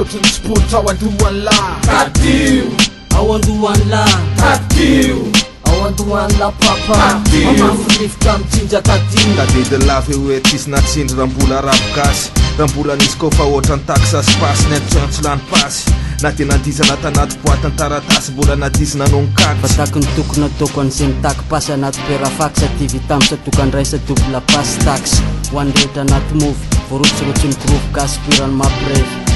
Miraikotry ny sport ao andohan lahy tadio ao andohan lahy tadio ao andohan la papa mamafirifotra mitsinja tadio tadedy lava hoe tsisy natsindry raha mbola ravigasy raha mbola nisy kofa ohatra ny taxa spasy netsoantsy lany pasy na tena andizana tanaty boaty ny taratasy mbola nadizina nonkaky fatako ny tokony ataoko an'izay mitaky pasy anaty perafaksa tivitamy satokandray sa double passe taxe ho an'rehetra anaty movy voarotsorotsy ny groupe aspirany mampirevy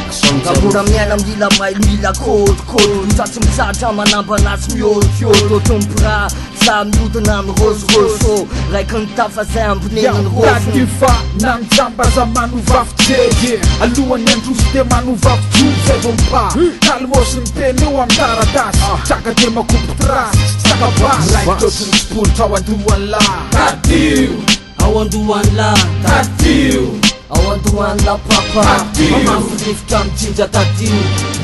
Kabura miaina mila mailila kôdikôdy Mitatsy mitsatra manamba anazy miôdiôdy Otompira za miodina mirôsorôso Raiky ny tafa zay amboneniny tadio fa na mijamba za manovavy alohany androsy de manovavy zay vao mipa nalimosy ny teny eo amin'ny taratasy tsaka de makopo trasy tsaka basy Miraikotry ny sport ao andohan lahy tadio ao andohan lahy tadio ao andohan la papa mamafirifotra mitsinja tadio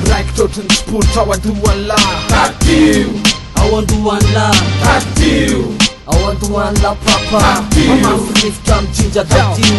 Miraikotry ny sport ao andohan lahy tadio ao andohan lahy tadio ao andohan la papa mamafirifotra mitsinja tadio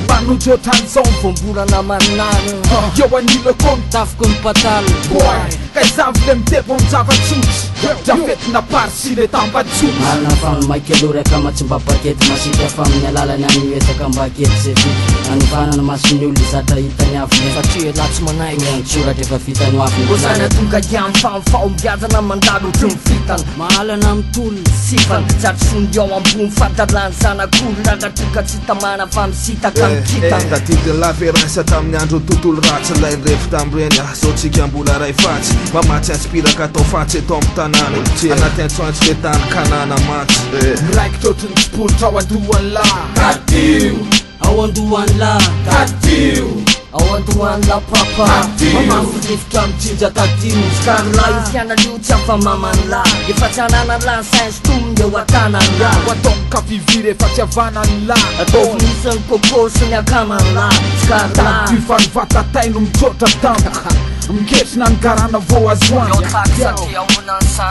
manojo ohatran'izao Vombolana maninany eo anilako ny tafiko ny patalo boy kaizavy le mitebo ny zava-tsotsy drafetina pary sy le tambatsotsy marina famy maiky aloha raika matsimba bakety masika fa amin'ny alalany anyetaka mbakety zay vita anovanana masony olo zatra hitany avy Satria latsy manaiky tsoratra efa vitany avy Gozana tonga iamy famifao Mbiazana mandalo ohatry ny vitany mahalana amitolony Sifany jatry sondy ao ambony Fatalany zanak'olo Ragatoka tsy tamana fa misitaka ny kitany tadedy lava raisa tamin'ny andro tontolo ratsy lay revo tamreny zao tsika mbola ray fatsy mamatsy inspiraka atao fatsy eto amin'ny tanàna anaty antsoantsy le tany kanana mantsy Miraikotry ny sport ao andohan lahy tadio ao andohan lahy tadio ao andohan la papa mamafirifotra mitsinja tadio Skarla io fianalio tsy afamamany la Efa tsy anana la sainzy tomony eo atanan la ho atao mikaviviry efa tsy avanany lahy Ataovy nisy ny kôkô sy ny akaman la Skarla tadio fa ny vatataino mitsotra tampoka miketrina ny garana vao azoany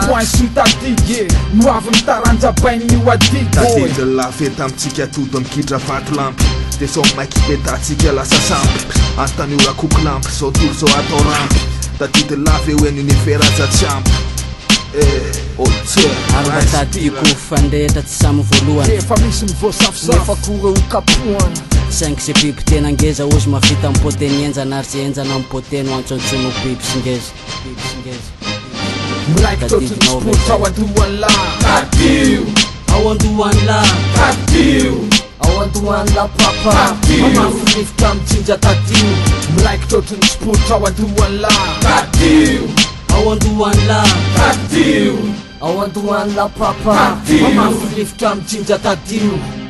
point sitadidy no avy ny taranjabain'io adidy tadedy lava eta amitsika todo mikidra vatolampy de sao maiky betatsika lasa sampy antanora kokolampy zao tolo zao atao rampy tadedy lava eo eny univera azatsy ampy arova tadiko fandehatra tsy samy voalohany efa misy ny voasafosafo Efa kore ho kapohana 5 se biby tena angeza ozy mavita mipoteny enjana ary zay enjana mipoteny antsontsony biby singeza Miraikotry ny sport ao andohan lahy tadio ao andohan lahy tadio ao andohan la papa mamafirifotra mitsinja tadio Miraikotry ny sport ao andohan lahy tadio ao andohan lahy tadio ao andohan la papa mamafirifotra mitsinja tadio